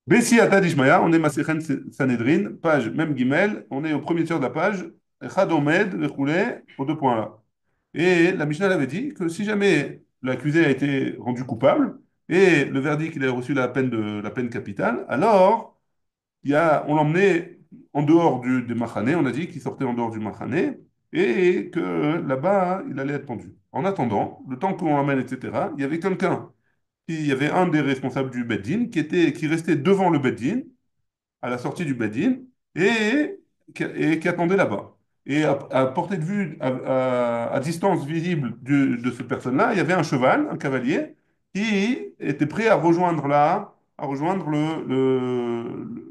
Bessi Atadishmaya, on est Masechen Sanhedrin, page même Gimel, on est au premier tiers de la page, Echad Omed, le roulé, aux deux points là. Et la Mishnah elle avait dit que si jamais l'accusé a été rendu coupable et le verdict il a reçu la peine capitale, alors on l'emmenait en dehors des Machané, on a dit qu'il sortait en dehors du Machané et que là-bas il allait être pendu. En attendant, le temps qu'on l'emmène, etc., il y avait quelqu'un, il y avait un des responsables du Beddin qui restait devant le Beddin à la sortie du Beddin et, et qui attendait là-bas. Et à portée de vue, à distance visible de cette personne-là, il y avait un cheval, un cavalier, qui était prêt à rejoindre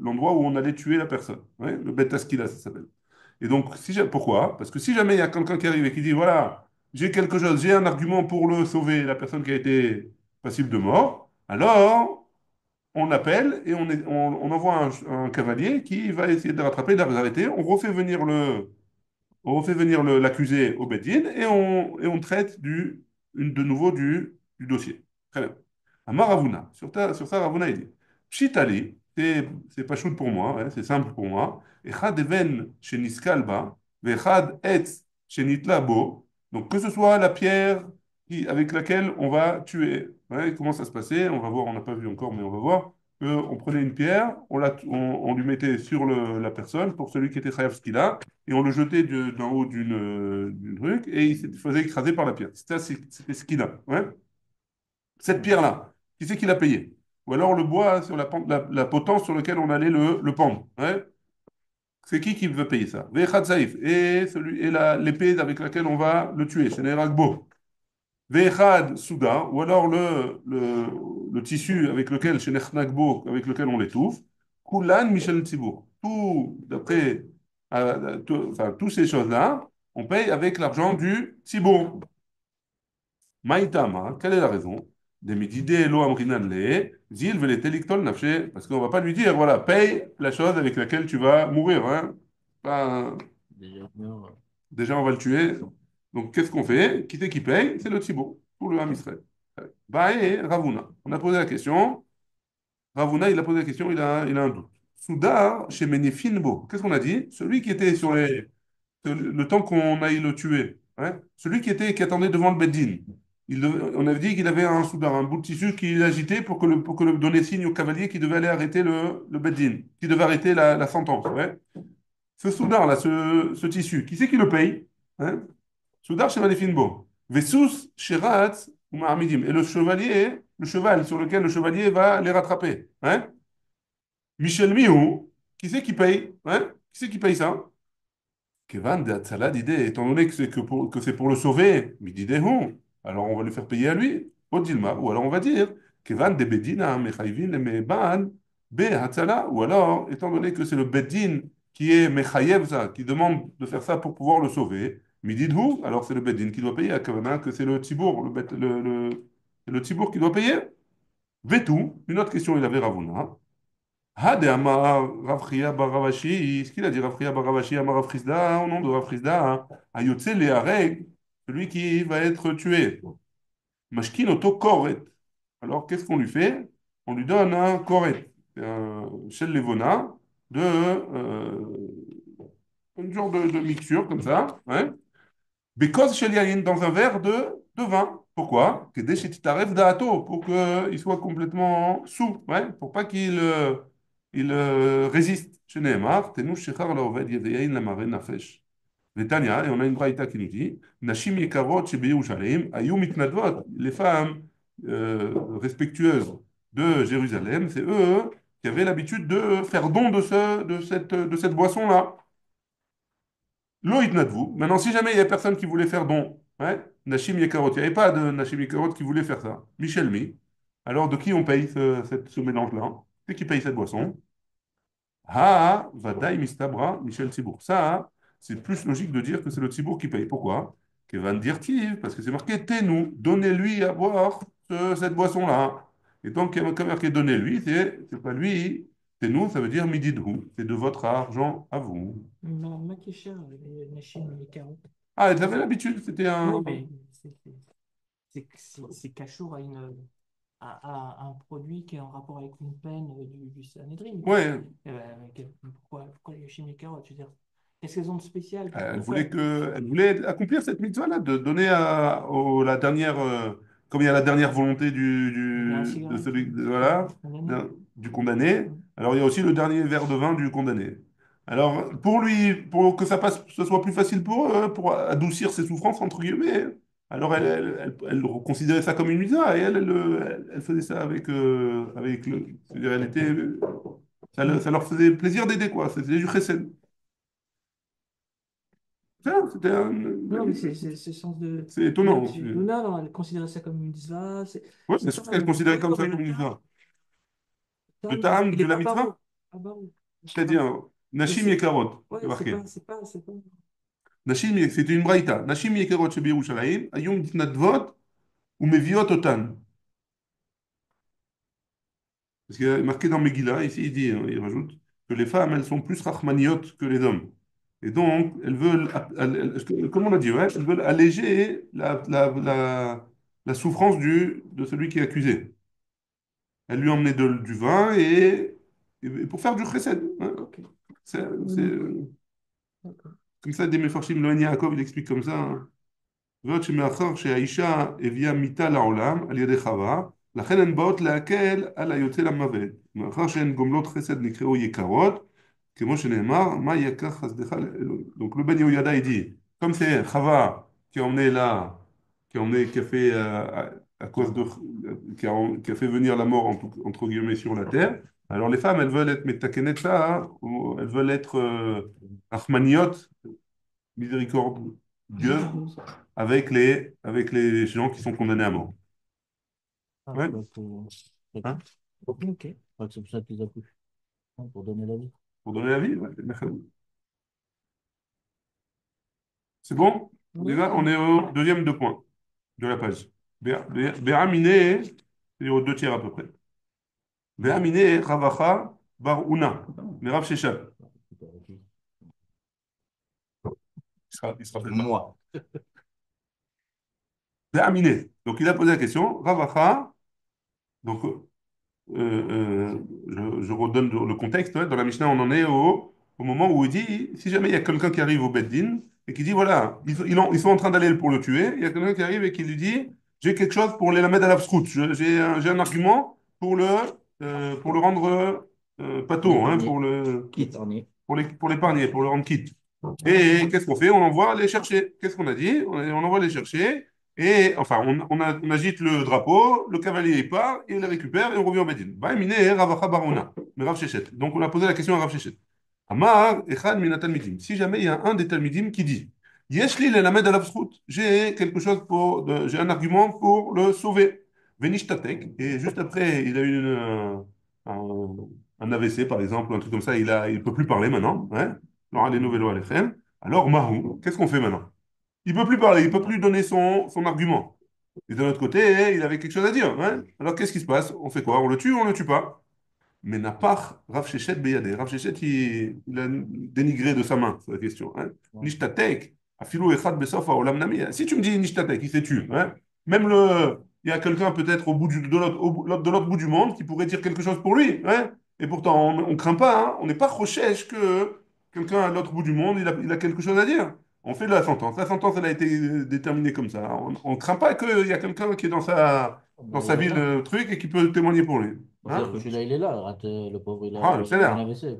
l'endroit où on allait tuer la personne. Ouais, le Bet Askila, ça s'appelle. Et donc, pourquoi? Parce que si jamais il y a quelqu'un qui arrive et qui dit, voilà, j'ai quelque chose, j'ai un argument pour le sauver, la personne qui a été passible de mort, alors on appelle et on envoie un cavalier qui va essayer de le rattraper, de l'arrêter. On refait venir l'accusé au Beddin et on traite de nouveau du dossier. Très bien. Amar Ravuna, sur ça, Ravuna, il dit Pshitali, c'est pas shoot pour moi, ouais, c'est simple pour moi. Echad even sheniskalba, vechad etz shenitla bo. Donc, que ce soit la pierre avec laquelle on va tuer. Ouais, comment ça se passait? On va voir, on n'a pas vu encore, mais on va voir. On prenait une pierre, on lui mettait sur la personne pour celui qui était chayav ce qu'il a et on le jetait d'en haut d'une truc, et il se faisait écraser par la pierre. C'était ce qu'il a. Ouais. Cette pierre-là, qui c'est qui l'a payé? Ou alors le bois sur la potence sur laquelle on allait le pendre. Ouais. C'est qui veut payer ça? Ve'echad saïf. Et l'épée avec laquelle on va le tuer. C'est Neragbo. Ve'echad souda. Ou alors le tissu avec lequel, chez Nagbo, avec lequel on l'étouffe. Kulan Michel Tzibour. Tout, d'après, enfin, toutes ces choses-là, on paye avec l'argent du Tzibour. Maïtama, quelle est la raison? Des mididé lo amrinan le, zil veletelictol nafshe. Parce qu'on va pas lui dire, voilà, paye la chose avec laquelle tu vas mourir. Hein. Pas- Déjà, non. Déjà, on va le tuer. Donc, qu'est-ce qu'on fait? Qui c'est qui paye? C'est le Tzibour, pour le Ham Israël. Bae Ravuna. On a posé la question. Ravuna, il a posé la question, il a un doute. Soudar, chez Ménéfinbo. Qu'est-ce qu'on a dit? Celui qui était le temps qu'on aille le tuer. Hein. Celui qui attendait devant le Beddin. On avait dit qu'il avait un soudar, un bout de tissu qu'il agitait pour que le donner signe au cavalier qui devait aller arrêter le Beddin, qui devait arrêter la sentence. Ouais. Ce soudar-là, ce tissu, qui c'est qui le paye? Hein. Soudar chez Manefinbo. Vessus Sherat ou Mahamidim. Et le cheval sur lequel le chevalier va les rattraper. Hein? Michel Miou, qui c'est qui paye? Hein? Qui c'est qui paye ça? Kevan de Hatzala d'idée, étant donné que c'est pour le sauver, Mididehu, alors on va le faire payer à lui, Odilma, ou alors on va dire, Kevan de Bedina, Mechayvin, Meban, Be Hatzala, ou alors, étant donné que c'est le Bedin qui est Mechayev, ça, qui demande de faire ça pour pouvoir le sauver, Mididhu, alors c'est le Bedin qui doit payer, à Kavana, que c'est le Tibour, le Tibour qui doit payer. Vetou, une autre question, il avait Ravuna. Ah, de Amar Rav Chia bar Ravashi, ce qu'il a dit Rav Chia bar Ravashi, Amar Rav Chizda, au nom de Rav Chizda, hein, Ayotze le Hareg, celui qui va être tué. Mashkin oto koret. Alors, qu'est-ce qu'on lui fait? On lui donne un koret, un shel levona, une genre de mixture comme ça, ouais. Bekos shel yayin, dans un verre de vin. Pourquoi? Que déchetitaref daato, pour qu'il soit complètement sous, ouais, pour pas qu'il résiste. Chez Nehemar, tenu shechar laoved yedeyain lamare nafesh. Netanya, et on a une braïta qui nous dit, Nashim yekarot shebeyushalem, ayu mitnadvot, les femmes respectueuses de Jérusalem, c'est eux qui avaient l'habitude de faire don de cette boisson-là. Lo itnadvu. Maintenant, si jamais il y a personne qui voulait faire don, ouais, Nashim Yekarot, il n'y avait pas de Nashim Yekarot qui voulait faire ça. Michel Mi. Alors, de qui on paye ce mélange-là? C'est qui paye cette boisson? Ah, Vadaï Mistabra, Michel Tzibour. Ça, c'est plus logique de dire que c'est le Tzibour qui paye. Pourquoi? Kevan Dirtiv, parce que c'est marqué Tenu, donnez-lui à boire cette boisson-là. Et donc, il y a marqué donnez-lui, c'est pas lui. Tenu, ça veut dire mididhu. C'est de votre argent à vous. Ma question, les machines, les carreaux. Ah, ils avaient l'habitude, c'était Oui, un. mais c'est cachour à une. à un produit qui est en rapport avec une peine du Sanhédrin, quoi. Ouais, Pourquoi les chimiques et carottes? Je veux dire, qu'est-ce qu'elles ont de spécial? Pourquoi? elle voulait accomplir cette mitzvah-là, de donner la dernière, comme il y a la dernière volonté Il y a un de cigarette celui, du voilà, condamné. du condamné. Mhm. Alors il y a aussi le dernier verre de vin du condamné. Alors pour lui, pour que ça passe, ce soit plus facile pour eux, pour adoucir ses souffrances entre guillemets. Alors elle considérait ça comme une mitzvah et elle faisait ça avec c'est-à-dire, ça leur faisait plaisir d'aider quoi. C'était du chesed. C'était Non, mais c'est le sens de. c'est Là, étonnant. Luna, non, elle considérait ça comme une mitzvah. Ouais, C'est bien ça, sûr qu'elle considérait comme ça mais comme une mitzvah. le Le tam, ta'am il de est la pas mitzvah, barreau. Pas barreau. c'est-à-dire Mais Nashim Yekarot, c'est ouais, marqué. c'est pas. C'était une braïta. Nashim Yekarot chez Yerushalayim, ayom ditnadvot ou meviot otan. Parce qu'il y a marqué dans Megillah, ici il dit, il rajoute, que les femmes, elles sont plus rachmaniotes que les hommes. Et donc, elles veulent, comme on l'a dit, ouais, elles veulent alléger la souffrance de celui qui est accusé. Elle lui emmenait du vin et pour faire du chesed, hein. Ok. C'est, Oui, c'est, d'accord. D'accord. comme ça, des Mefarshim Lohen Yaakov, il explique comme ça, hein. זאת שמאחר שהאישה הביאה מיתה לעולם על ידי חווה, לכן הן באות להקל על היוצא למוות. מאחר שהן גומלות חסד נקראו יקרות, כמו שנאמר, מה יקר חסדך לאלוהים. Donc le Ben Yehoyada, il dit, comme c'est Chava qui a emmené là, qui a fait, à cause de, qui a fait venir la mort, entre guillemets, sur la terre, alors les femmes, elles veulent être metakenetza, hein, ou elles veulent être achmaniot, miséricordieuses, Généreuse. avec les gens qui sont condamnés à mort. Ah, Ouais. bah, Hein? ok. Ouais, c'est pour ça qu'ils accouchent, hein, pour donner la vie. Pour donner la vie. Ouais. C'est bon? On y Oui, va? c'est On bon. est au deuxième deux points de la page. Béaminé, c'est aux deux tiers à peu près. Béaminé, Ravacha, Bar Una, Merav Sheshat. Il se rappelle pas. Moi. Béaminé. Donc il a posé la question. Ravacha, donc je redonne le contexte, ouais. Dans la Mishnah, on en est au moment où il dit, si jamais il y a quelqu'un qui arrive au Beddin et qui dit, voilà, ils sont en train d'aller pour le tuer, il y a quelqu'un qui arrive et qui lui dit, j'ai quelque chose pour les lamed à la fsrout, j'ai un argument pour le rendre pato, hein, Qui t'en est? pour l'épargner, pour le rendre quitte. Et qu'est-ce qu'on fait? On envoie les chercher. Qu'est-ce qu'on a dit? On envoie les chercher. Et enfin, on agite le drapeau, le cavalier il part, il le récupère et on revient au Médine. Ravacha Barona, mais Rav Shechet. Donc on a posé la question à Rav Shechet. Amar, Echad Mina Talmidim. Si jamais il y a un des Talmidim qui dit Yeshli le lamed alav zchut, j'ai quelque chose j'ai un argument pour le sauver. Venishtatek. Et juste après, il a eu un, un AVC par exemple, un truc comme ça, il peut plus parler maintenant. Hein. Alors, les nouvelles alechem. Alors, Mahou, qu'est-ce qu'on fait maintenant? Il peut plus parler, il peut plus donner son argument. Et de l'autre côté, il avait quelque chose à dire. Hein. Alors, qu'est-ce qui se passe? On fait quoi? On le tue ou on le tue pas? Mais n'a pas Rav Shechet Beyadeh. Rav Shechet, il a dénigré de sa main, c'est la question. Hein. Ouais. Nishtatek, afilou echad besof haolam nami. Si tu me dis Nishtatek, il s'est tué. Hein. Il y a quelqu'un peut-être de l'autre bout du monde qui pourrait dire quelque chose pour lui. Hein. Et pourtant, on ne craint pas, hein. On n'est pas rochèche que quelqu'un à l'autre bout du monde, il a quelque chose à dire. On fait de la sentence. La sentence, elle a été déterminée comme ça. On ne craint pas qu'il y a quelqu'un qui est dans Ben, sa il est ville, là. truc, et qui peut témoigner pour lui. Bon, Hein. celui-là, il est là. Le pauvre, Ah, le il a eu un salaire. AVC.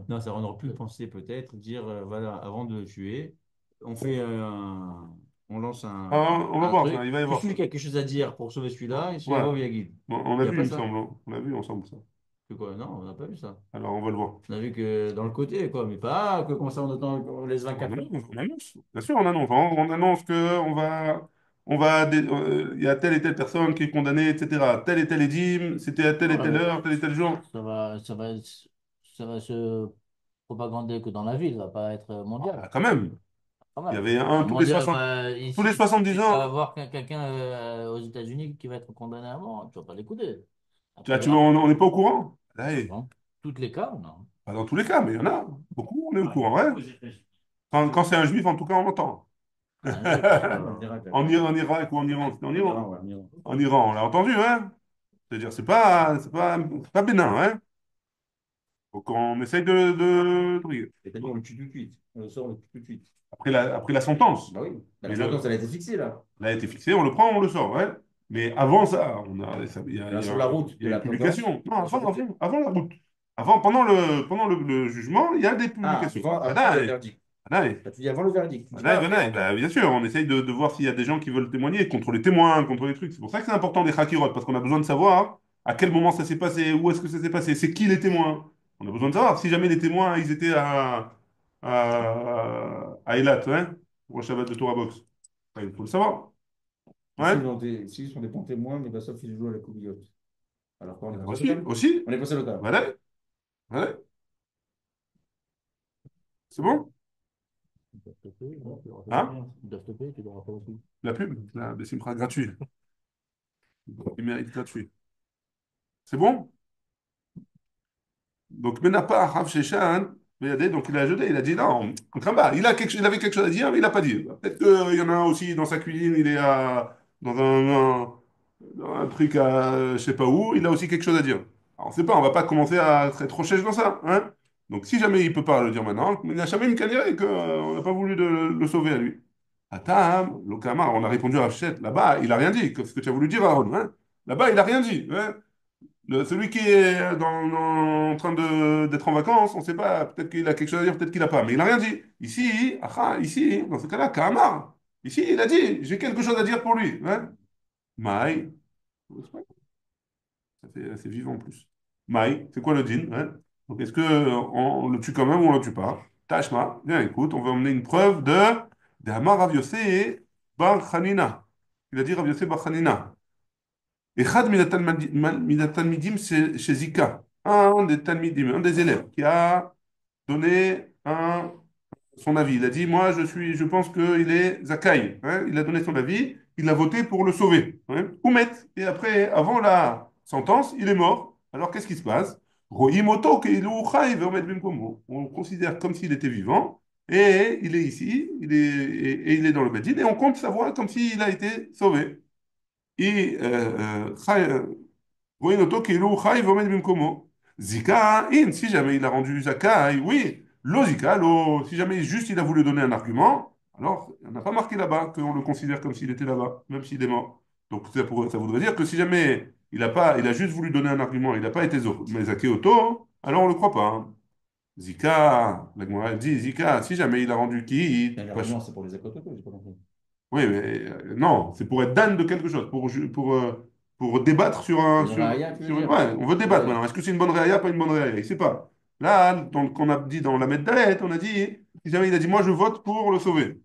Non, ça, on aurait pu penser peut-être, dire, voilà, avant de le tuer, on fait on lance Ah, on va un voir ça, truc. il va y Si avoir ça. celui qui a quelque chose à dire pour sauver celui-là, il se fait Ouais. avoir via guide. Bon, on Il a n'y a vu, pas il me ça. semble, hein. On a vu ensemble ça. C'est quoi? Non, on n'a pas vu ça. Alors, on va le voir. On a vu que dans le côté, quoi, mais pas que comme ça on laisse On 24 heures. annonce, on annonce. Bien sûr, on annonce. On annonce que il y a telle et telle personne qui est condamnée, etc. Tel et tel édime, c'était à telle et Voilà, telle mais heure, tel et tel jour. ça va se propagander que dans la ville, ça va pas être Ah, mondial. quand même. Quand Il y même. avait un Mondial, tous les ici, 70 tu vas ans. avoir quelqu'un aux États-Unis qui va être condamné à mort, tu vas pas l'écouter. Ah, Après, là, on n'est pas au courant? Ouais. dans tous les cas, non. Pas dans tous les cas, mais il y en a. Beaucoup, on est au courant. Ouais. Quand c'est un juif, en tout cas, on l'entend. Un juif, En Irak, En Irak ou en Iran, c'était en en Iran. Iran, ouais, en Iran. En Iran, on l'a entendu, hein? C'est-à-dire, c'est pas bénin, hein? Donc, on essaye de briller. C'est-à-dire, on le tue tout de suite. On le sort, on le tue tout de suite. Après la sentence. Bah oui. Bah, Mais la le, sentence, elle a été fixée, là. là, a été fixé, on le prend, on le sort, ouais. Mais avant ça, Là, sur la route il y de a la une potence. publication. Non, Là, sur le côté. avant la route. Pendant le jugement, il y a des Ah, publications. avant le verdict. Vadaï. Là, tu dis avant le verdict. Tu dis pas Vadaï, après, vadaï. avant. Bah, bien sûr, on essaye de voir s'il y a des gens qui veulent témoigner contre les témoins, contre les trucs. C'est pour ça que c'est important des chakirotes, parce qu'on a besoin de savoir à quel moment ça s'est passé, où est-ce que ça s'est passé, c'est qui les témoins. On a besoin de savoir si jamais les témoins, ils étaient à Eilat, hein, pour le Shabbat de Torah Box. Enfin, il faut le savoir. Ouais. S'ils sont des bons témoins, mais bah, sauf qu'ils jouent à la coubiote. Alors quoi, on est passé au Aussi, total? aussi. On est passé au total. Vadaï, vadaï. C'est bon? Ils doivent te payer, non, tu leur fais Hein? combien? Ils doivent te payer, tu leur fais aussi. La pub, la Bessimra gratuit. Il mérite gratuit. C'est bon? Donc, Menapa, Rav Sheshan, regardez, donc il a jeté, il a dit non, Kramba, il avait quelque chose à dire, mais il n'a pas dit. Peut-être qu'il y en a un aussi dans sa cuisine, il est dans dans un truc je sais pas où, il a aussi quelque chose à dire. Alors, on ne sait pas, on va pas commencer à être trop chèche dans ça. Hein? Donc, si jamais il peut pas le dire maintenant, il n'a jamais une canne qu'on n'a pas voulu le sauver à lui. Attends, Lokama, on a répondu à Rav Sheshan, là-bas, il a rien dit, ce que tu as voulu dire, Aaron. Hein? Là-bas, il a rien dit. Hein? Celui qui est en train d'être en vacances, on ne sait pas, peut-être qu'il a quelque chose à dire, peut-être qu'il n'a pas, mais il n'a rien dit. Ici, ici, dans ce cas-là, Kamar, ici, il a dit, j'ai quelque chose à dire pour lui. Hein? Maï, c'est vivant en plus. Maï, c'est quoi le din? Hein? Donc est-ce que on le tue quand même ou on le tue pas? Tashma, bien écoute, on va emmener une preuve de Hamar Rav Yossé Bar Hanina. Il a dit Rav Yossé Bar Hanina. Echad minatalmidim chez Zika, un des talmidim, un des élèves, qui a donné son avis. Il a dit, moi, je pense qu'il est Zakaï. Hein. Il a donné son avis, il a voté pour le sauver. Hein. Oumet. Et après, avant la sentence, il est mort. Alors, qu'est-ce qui se passe? Rohimoto keilu chai ve'omed bimkomo. On le considère comme s'il était vivant, et il est ici, et il est dans le Bedin, et on compte sa voix comme s'il a été sauvé. Et רואים אותו כאילו הוא חי ועומד במקומו. Zika, in, si jamais il a rendu Zakai, oui. Lo Zika, lo, si jamais juste il a voulu donner un argument, alors on n'a pas marqué là-bas qu'on le considère comme s'il était là-bas, même s'il est mort. Donc ça voudrait dire que si jamais il a juste voulu donner un argument, il n'a pas été mais Zaké auto, alors on ne le croit pas. Hein. Zika, la Gemara elle dit Zika, si jamais il a rendu qui, Mais l'argument, c'est pour les écototos, j'ai pas compris. oui, mais non, c'est pour être dan de quelque chose, pour débattre sur un. Une raya, tu veux dire? Ouais, on veut débattre Ouais. maintenant. Est-ce que c'est une bonne réa, pas une bonne réa? Il ne sait pas. Là, qu'on a dit dans la Dalet, on a dit, si jamais il a dit, moi je vote pour le sauver.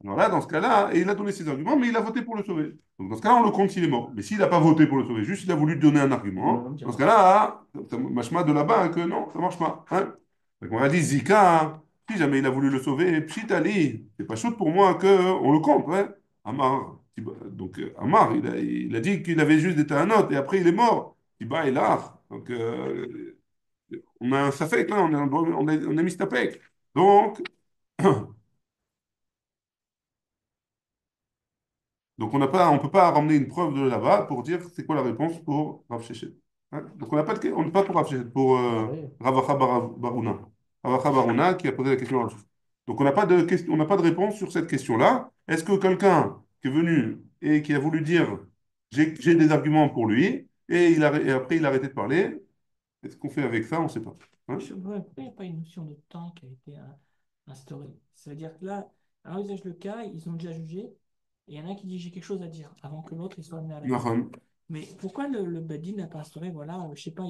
Alors là, dans ce cas-là, et il a donné ses arguments, mais il a voté pour le sauver. Donc dans ce cas-là, on le compte s'il est mort. Mais s'il n'a pas voté pour le sauver, juste il a voulu donner un Non, argument, non, tiens, dans ce non. cas-là, machma de là-bas, hein, que non, ça marche pas. Hein. Donc on a dit Zika, hein, si jamais il a voulu le sauver, Pshit Ali, c'est pas chaud pour moi que on le compte. Ouais. Amar, donc Amar, il a dit qu'il avait juste été un autre, et après il est mort. Tiba et l'art. Donc on a un safek là, on a mis stapek. Donc, Donc on peut pas ramener une preuve de là-bas pour dire c'est quoi la réponse pour Rav Sheshet. Hein. Donc on n'est pas pour Rav Sheshet, pour Oui. Ravacha Baruna. Ravacha Baruna qui a posé la question à Rav Sheshet. Donc on n'a pas de réponse sur cette question-là. Est-ce que quelqu'un qui est venu et qui a voulu dire j'ai des arguments pour lui et après il a arrêté de parler, qu'est-ce qu'on fait avec ça? On ne sait pas. Hein. Pourquoi il n'y a pas une notion de temps qui a été instaurée? C'est-à-dire que là, à usage le cas, ils ont déjà jugé, et il y en a un qui dit j'ai quelque chose à dire avant que l'autre il soit amené à répondre. Nahum. Mais pourquoi le Bedin n'a pas instauré, voilà, je sais pas,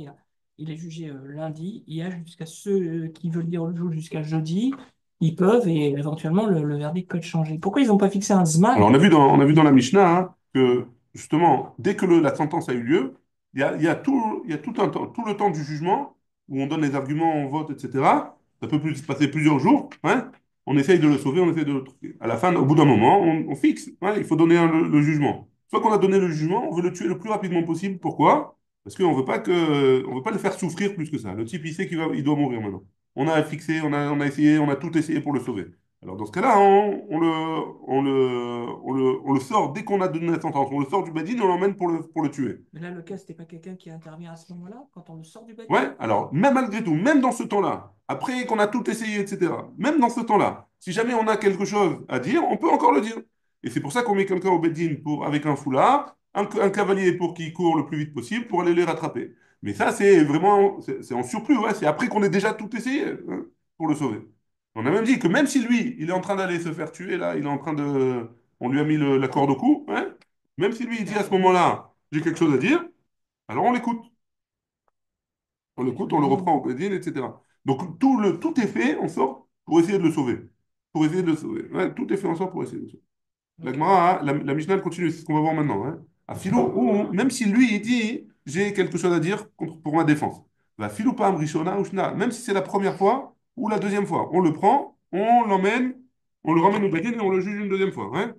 il est jugé lundi, il y a jusqu'à ceux qui veulent dire le jour jusqu'à jeudi, ils peuvent, et éventuellement le verdict peut être changé. Pourquoi ils n'ont pas fixé un Alors, Zman? on a vu dans la Mishnah hein, que, justement, dès que la sentence a eu lieu, il y a tout un temps, tout le temps du jugement, où on donne les arguments, on vote, etc. Ça peut passer plusieurs jours. Hein, on essaye de le sauver, on essaye de le trouver. À la fin, au bout d'un moment, on fixe. Hein, il faut donner le jugement. Soit qu'on a donné le jugement, on veut le tuer le plus rapidement possible. Pourquoi? Parce qu'on on veut pas le faire souffrir plus que ça. Le type, il sait il doit mourir maintenant. On a fixé, on a essayé, on a tout essayé pour le sauver. Alors dans ce cas-là, on le sort dès qu'on a donné la sentence. On le sort du badin et on l'emmène pour le tuer. Mais là, le cas, c'était pas quelqu'un qui intervient à ce moment-là, quand on le sort du bâtiment. Ouais, alors même malgré tout, même dans ce temps-là, après qu'on a tout essayé, etc., même dans ce temps-là, si jamais on a quelque chose à dire, on peut encore le dire. Et c'est pour ça qu'on met quelqu'un au bedding avec un foulard, un cavalier pour qu'il court le plus vite possible pour aller les rattraper. Mais ça, c'est vraiment, c'est en surplus, ouais, c'est après qu'on ait déjà tout essayé hein, pour le sauver. On a même dit que même si lui, il est en train d'aller se faire tuer, là, il est en train de. On lui a mis la corde au cou, hein, même si lui, il dit à ce moment-là, j'ai quelque chose à dire, alors on l'écoute. On Et l'écoute, le on le dit, reprend au Bédine, etc. Donc tout est fait en sorte pour essayer de le sauver. Pour essayer de le sauver. Ouais, tout est fait en sorte pour essayer de le sauver. La ok. Gemara, hein, la Mishnah elle continue, c'est ce qu'on va voir maintenant. Hein. À Philo, même si lui, il dit, j'ai quelque chose à dire pour ma défense. Va Philo pas Rishona ou Shna, même si c'est la première fois ou la deuxième fois. On le prend, on l'emmène, on le ramène au Bédine et on le juge une deuxième fois. Hein.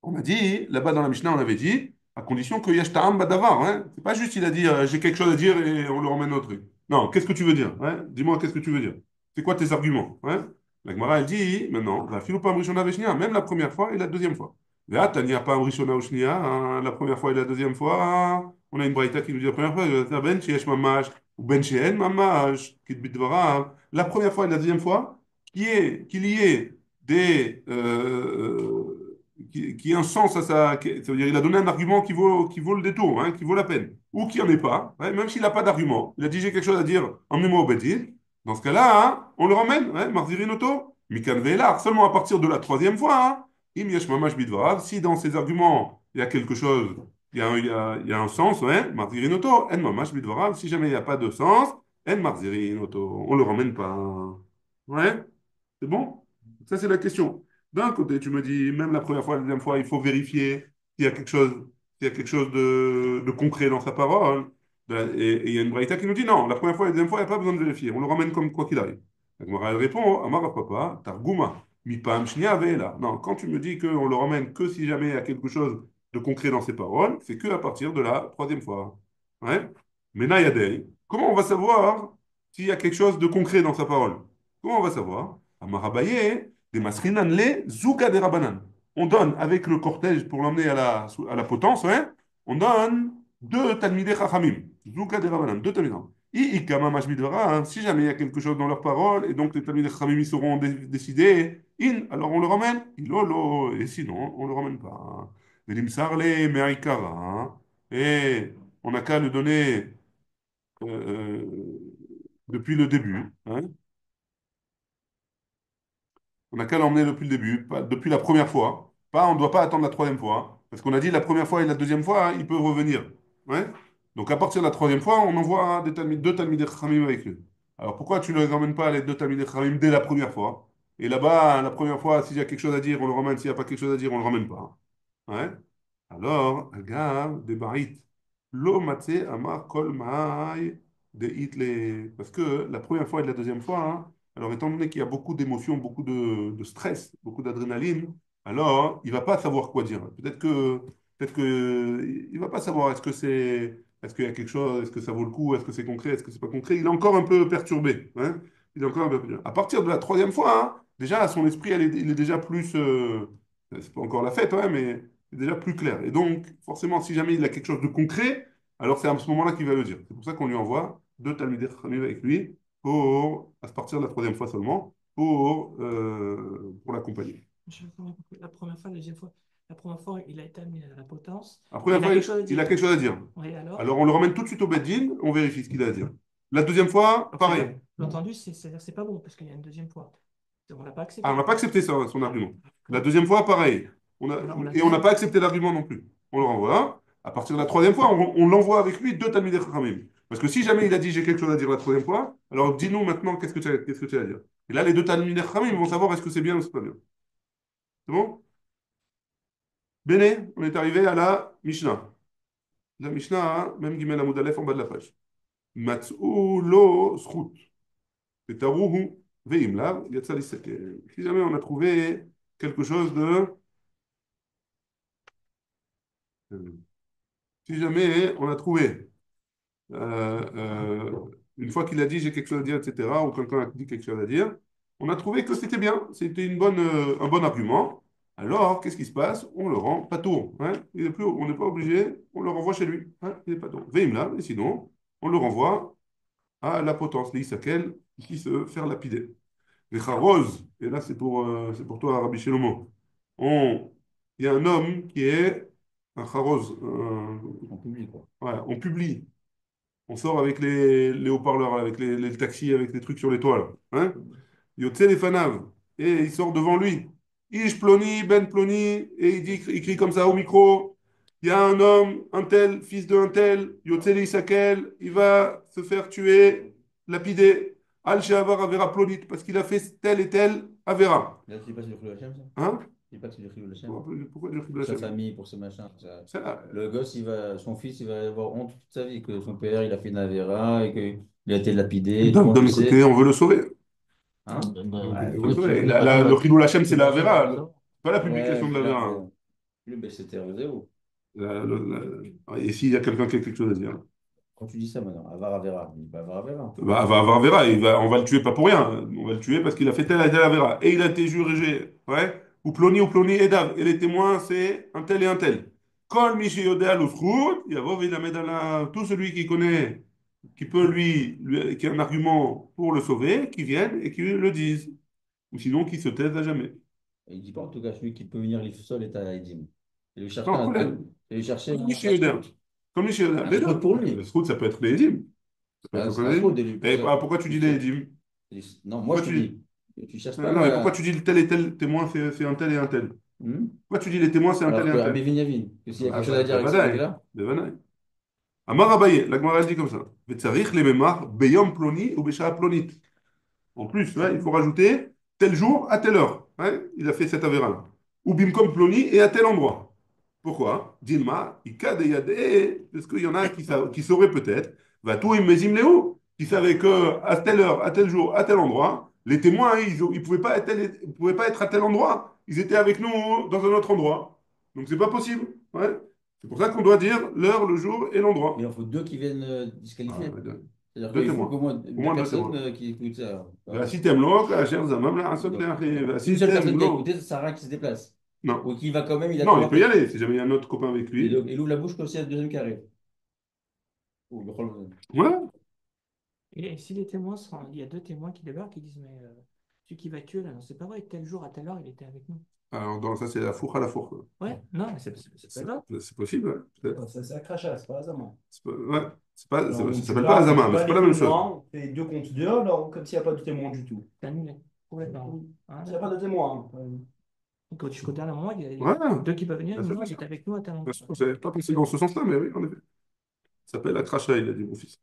On a dit, là-bas dans la Mishnah, on avait dit, à condition que Yash Ta'am Badavar. Hein. C'est pas juste, il a dit, j'ai quelque chose à dire et on le ramène au truc. Non, qu'est-ce que tu veux dire hein. Dis-moi, qu'est-ce que tu veux dire? C'est quoi tes arguments hein. La Gemara, elle dit, maintenant, la filou pas Rishona Veshnia, même la première fois et la deuxième fois. Là, Tania pas Rishona Veshnia, hein, la première fois et la deuxième fois, hein. On a une braïta qui nous dit la première fois, Ben Sheesh Mamash, ou Ben Sheen Mamash, Kit Bidvarav. La première fois et la deuxième fois, qu'il y ait qui ait un sens à ça. Ça veut dire il a donné un argument qui vaut le détour, hein, qui vaut la peine. Ou qui n'en est pas, ouais, même s'il n'a pas d'argument. Il a dit j'ai quelque chose à dire, emmenez-moi au Bédine. Dans ce cas-là, hein, on le ramène, ouais, Marzirinoto, Mikan Velar, seulement à partir de la troisième fois. Hein, Im Yesh Mamash Bidvarav, si dans ses arguments, il y a quelque chose, il y a un sens, ouais, Marzirinoto, En Mamash Bidvarav, si jamais il n'y a pas de sens, En Marzirinoto, on le ramène pas. Ouais, c'est bon? Ça, c'est la question. D'un côté, tu me dis, même la première fois, la deuxième fois, il faut vérifier s'il y a quelque chose de concret dans sa parole. Et il y a une braïta qui nous dit, non, la première fois et la deuxième fois, il n'y a pas besoin de vérifier. On le ramène comme quoi qu'il arrive. La Gemara, elle répond, Amar Papa, Targuma, mi pam shnia ve'ela. Non, quand tu me dis qu'on le ramène que si jamais il y a quelque chose de concret dans ses paroles, c'est que à partir de la troisième fois. Ouais? Mais Nayadei, comment on va savoir s'il y a quelque chose de concret dans sa parole? Comment on va savoir? Amarabaye, des masrinan le zouka des rabanan. On donne avec le cortège pour l'emmener à la potence, ouais, on donne deux talmidei chachamim. Zouka des rabanan, deux talmidei. Ikama mashbidvara, hein, si jamais il y a quelque chose dans leurs paroles, et donc les talmidei chachamim ils seront décidés, alors on le ramène, ilolo, et sinon on le ramène pas. Velimsar le me'aikara, hein. Et on n'a qu'à le donner depuis le début. Hein. On n'a qu'à l'emmener depuis le début, depuis la première fois. Pas, on ne doit pas attendre la troisième fois. Hein, parce qu'on a dit la première fois et la deuxième fois, hein, ils peuvent revenir. Ouais. Donc à partir de la troisième fois, on envoie deux Talmidei Chachamim avec eux. Alors pourquoi tu ne les emmènes pas les deux Talmidei Chachamim dès la première fois? Et là-bas, la première fois, s'il y a quelque chose à dire, on le ramène. S'il n'y a pas quelque chose à dire, on ne le ramène pas. Ouais. Alors, regarde, des barit. Lo matse amar kol maay de hitle. Parce que la première fois et la deuxième fois, hein, alors étant donné qu'il y a beaucoup d'émotions, beaucoup de stress, beaucoup d'adrénaline, alors il va pas savoir quoi dire. Peut-être que, il va pas savoir est-ce qu'il y a quelque chose, est-ce que ça vaut le coup, est-ce que c'est concret, est-ce que c'est pas concret. Il est encore un peu perturbé. Hein. Il est encore un peu perturbé. À partir de la troisième fois, hein, déjà son esprit, il est déjà plus, c'est pas encore la fête, ouais, mais c'est déjà plus clair. Et donc, forcément, si jamais il a quelque chose de concret, alors c'est à ce moment-là qu'il va le dire. C'est pour ça qu'on lui envoie deux Talmidei Chachamim avec lui à partir de la troisième fois seulement, pour l'accompagner. Je n'ai pas compris. La première fois, la deuxième fois. La première fois, il a été amené à la potence. La Et première il a fois, quelque chose à il a dire. quelque chose à dire. Oui, alors? Alors, on le ramène tout de suite au Beddin, on vérifie ce qu'il a à dire. La deuxième fois, Donc, pareil. l'entendu, c'est-à-dire c'est pas bon, parce qu'il y a une deuxième fois. On l'a pas Ah, on accepté. n'a pas accepté son argument. La D'accord. deuxième fois, pareil. Alors, la Et on n'a deuxième. pas accepté l'argument non plus. On le renvoie. À partir de la troisième fois, on l'envoie avec lui deux Talmidei Chachamim. Parce que si jamais il a dit j'ai quelque chose à dire la troisième fois, alors dis-nous maintenant qu'est-ce que tu as à dire. Et là, les deux Talmidei Chachamim vont Ok. savoir est-ce que c'est bien ou c'est pas bien. C'est bon? Béné, on est arrivé à la Mishnah. La Mishnah, hein, même Gimel Amoud Aleph en bas de la page. Matz'u lo zchut. Vetaruhu ve'imlav yatsa lisakel. Si jamais on a trouvé quelque chose de. Si jamais on a trouvé, une fois qu'il a dit j'ai quelque chose à dire, etc., ou quelqu'un a dit quelque chose à dire, On a trouvé que c'était bien, c'était un bon argument. Alors, qu'est-ce qui se passe? On le rend pas tour. Hein? On n'est pas obligé, on le renvoie chez lui. Hein? Il n'est pas tour. Veimla, et sinon, on le renvoie à la potence, l'Isakel, qui puisse se faire lapider. Les Rose, et là c'est pour toi, Rabbi Shelomo. On, il y a un homme qui est un Kharoz, En public, quoi. voilà, on publie, on sort avec les haut-parleurs, avec les taxis, avec les trucs sur les toits. Là, hein? Yotze les fanav, et il sort devant lui. Ish ploni, ben ploni, et il crie comme ça au micro. Il y a un homme, un tel, fils d'un tel, Yotze les Isakel, il va se faire tuer, lapider. Al She'avar Avera Plonit, parce qu'il a fait tel et tel Avera. Là, tu dis pas que c'est le Hachem, ça? Hein? Tu dis pas que c'est le Hachem? Pourquoi dire Pour sa famille, pour ce machin. ça, Le gosse, son fils, il va avoir honte toute sa vie que son père, il a fait une avéra et qu'il a été lapidé. Tout le monde d'un le autre côté, sait. on veut le sauver. Hein? On veut le Oui, sauver. tu vas Le Chilou Hachem, c'est tu la vas sauver Avera, ça. pas la Ouais, publication de mais la là, Avera. le BCTR zéro. Et s'il y a quelqu'un qui a quelque chose à dire? Quand tu dis ça maintenant, Avara Vera, il dit pas Avara Vera. Va avoir Vera, on va le tuer pas pour rien. On va le tuer parce qu'il a fait tel et tel Avera. Et il a été juré, ouais, ou Ploni Edav. Et les témoins, c'est un tel et un tel. Kol Michi Yodea Lufrut, Yavov Ilamedala, tout celui qui connaît, qui peut qui a un argument pour le sauver, qui vienne et qui le dise. Ou sinon, qui se taise à jamais. Et il dit pas en tout cas celui qui peut venir l'Ifsol est à Edim. Et lui chercher Non, et lui chercher comme un Michi Yodea. Comme Michi Yodea. un Les truc pour deux. lui. Le Srout, ça peut être les Edim. Ça peut être C'est les un Edim. trop de lui. Et pourquoi tu dis les Edim? Non, moi Pourquoi je te tu dis. dis, tu cherches pas. Non, mais pourquoi tu dis tel et tel témoin, c'est un tel et un tel? Hmm. Pourquoi tu dis les témoins, c'est un tel Alors et que un Rabbi tel? Vignavine, que s'il y a Ah, quelque chose à dire avec ce Bevadaï, mec-là, Bevadaï. Amar Abaye, la Gemara elle dit comme ça. Vetzarich le memar beyom ploni ou beshaa plonit. En plus, ouais, il faut rajouter tel jour à telle heure. Ouais, il a fait cette avéra. Ou bimkom ploni et à tel endroit. Pourquoi? Dilma, ikade yade, parce qu'il y en a qui sauraient peut-être, va tout immesim léo, qui savaient que à telle heure, à tel jour, à tel endroit, les témoins, ils pouvaient pas ils pouvaient pas être à tel endroit. Ils étaient avec nous dans un autre endroit. Donc c'est pas possible. Ouais. C'est pour ça qu'on doit dire l'heure, le jour et il l'endroit. en faut deux qui viennent Ah, disqualifier. ouais, C'est-à-dire deux qu'il faut témoins. qu'au moins Au deux moins deux personnes témoins. qui écoutent ça. Vassitem lo, kasher zamam la asot Donc, leachi. une seule Vassitem personne qui a lo. écouté, ça sert à rien qui se déplace. Non. Ou qui va quand même, il Non, attend il un peut y peu. aller si jamais il y a un autre copain avec Et lui. donc, il ouvre la bouche comme s'il y a le deuxième qui arrive. Ou le rôle- Ouais. Et si les témoins sont, il y a deux témoins qui débarquent, qui disent, mais celui qui va tuer, là, non, c'est pas vrai, tel jour, à telle heure, il était avec nous. Alors, ça, c'est la fourche à la fourche. Ouais, non, mais c'est pas grave. C'est possible, ouais, peut-être. Ça, c'est un crachat, c'est pas Azama. Ouais, Alors, ça donc, s'appelle pas là, Azama, on mais bat c'est pas les la même chose. témoins, on fait deux contre deux, alors, comme s'il n'y a pas de témoin du tout. C'est annulé. Complètement. Hein, S'il n'y a pas de témoin. donc, jusqu'au dernier moment, il y Ouais, a deux qui peuvent venir, bien ils sûr, nous bien disent, sûr. il est avec nous à tel Bien endroit. sûr, j'avais pas pensé dans ce sens-là, mais oui, en effet. Ça s'appelle la cracha, il a dit mon fils.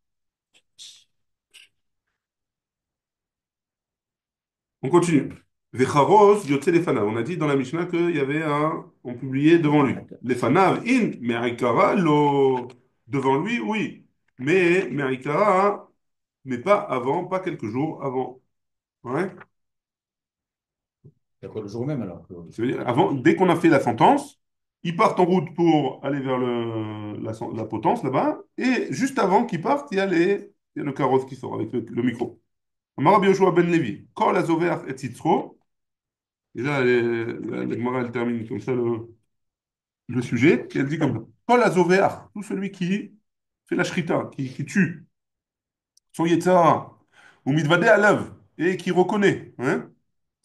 On continue. Vecharos, Yotze Lefanav. On a dit dans la Mishnah qu'il y avait on publiait devant lui. Lefanav, in, Me'aikara, lo. Devant lui, oui. Mais Me'aikara, mais pas avant, pas quelques jours avant. Ouais. C'est quoi le jour même alors? Ça veut dire, avant, dès qu'on a fait la sentence, ils partent en route pour aller vers la potence là-bas. Et juste avant qu'ils partent, il y a le carrosse qui sort avec le micro. Amar Rabbi Yoshua ben Levi, Kol azover et tzitro. Et là, la Gemara, elle termine comme ça le sujet. Et elle dit comme ça. Kol azover, tout celui qui fait la shrita, qui tue son yetzara, ou mitvade alav, et qui reconnaît hein,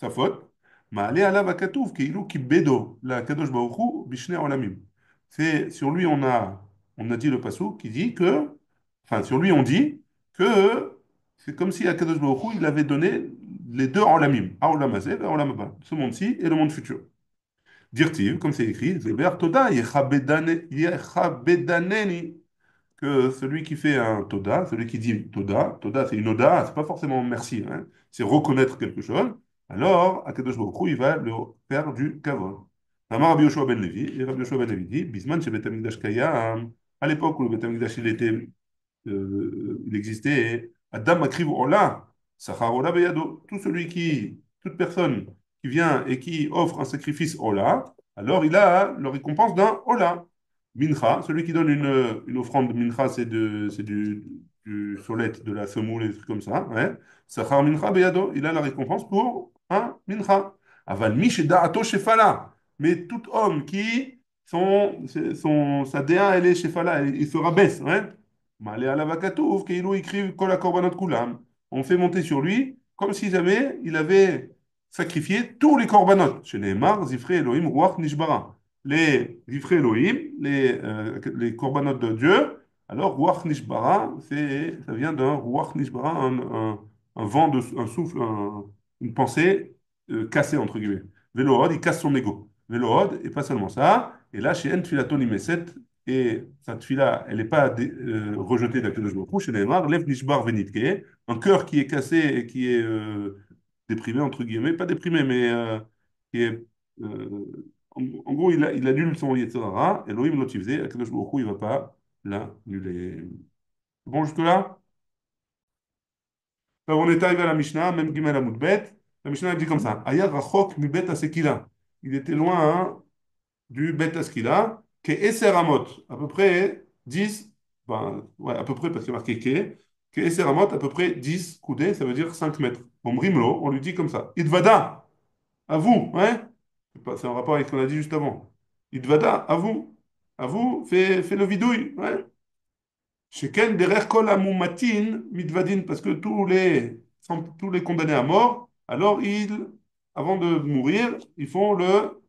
sa faute. Ma'ale alav akatouf, keilu kibedo, la kadosh baruch hu, bishne olamim. C'est sur lui on a dit le passou qui dit que, enfin sur lui on dit que c'est comme si Akadosh Baruch Hu, il avait donné les deux olamim, olam hazeh et olam haba, ce monde-ci et le monde futur. Dirtiv, comme c'est écrit, Zeber Toda yechabedaneni, que celui qui fait un Toda, celui qui dit Toda, Toda c'est une Oda, c'est pas forcément merci, hein, c'est reconnaître quelque chose, alors Akadosh Baruch Hu, il va le faire du kavod. Amar Rabbi Yoshua ben Levi, et Rabbi Yoshua ben Levi dit, Bisman chez Bet HaMikdash Kayam, à l'époque où le Bet HaMikdash il existait, et Adam Makriv Ola, Sachar Ola Beyado, toute personne qui vient et qui offre un sacrifice Ola, alors il a la récompense d'un Ola. Mincha, celui qui donne une offrande mincha, du solette, de la semoule et des trucs comme ça, ouais. Sachar mincha beyado, il a la récompense pour un mincha. Aval mi sheda'ato shefala. Mais tout homme qui, sa DA, elle est shefala, il se rabaisse, ouais. Malé ala vakatouf, keilou écrit kol hakorbanot kulam. On fait monter sur lui comme si jamais il avait sacrifié tous les korbanot. Chez les Mar, Zifre Elohim, Ruach Nishbara. Les Zifre Elohim, les korbanot de Dieu, alors, Ruach Nishbara, ça vient d'un Ruach Nishbara, un vent, un souffle, une pensée cassée, entre guillemets. Vélohod, il casse son ego. Vélohod, et pas seulement ça. Et là, chez En Tfilaton Imeset, et sa tfila, elle n'est pas rejetée d'Akadosh Baruch Hu, chez Neymar, Lev Nishbar Venitke, un cœur qui est cassé et qui est déprimé, entre guillemets, pas déprimé, mais qui est. En gros, il annule son Yetzirara, Elohim Lotivze, Akadosh Baruch Hu, il ne va pas l'annuler. Bon, jusque-là? Alors, on est arrivé à la Mishnah, même Gimel Amoudbet. La Mishnah elle dit comme ça. Aya rachok mi bet asekila. Il était loin hein, du bet asekila, qui est Eser Amot, à peu près 10, ben, ouais, à peu près parce qu'il y a marqué que Eser Amot, à peu près 10 coudées, ça veut dire 5 mètres. Bon, Brimlo, on lui dit comme ça. Idvada, à vous, hein? C'est en rapport avec ce qu'on a dit juste avant. Idvada, à vous, fais le vidouille, ouais. Sheken derrière kol amumatin mitvadin, parce que tous les condamnés à mort, alors avant de mourir, ils font le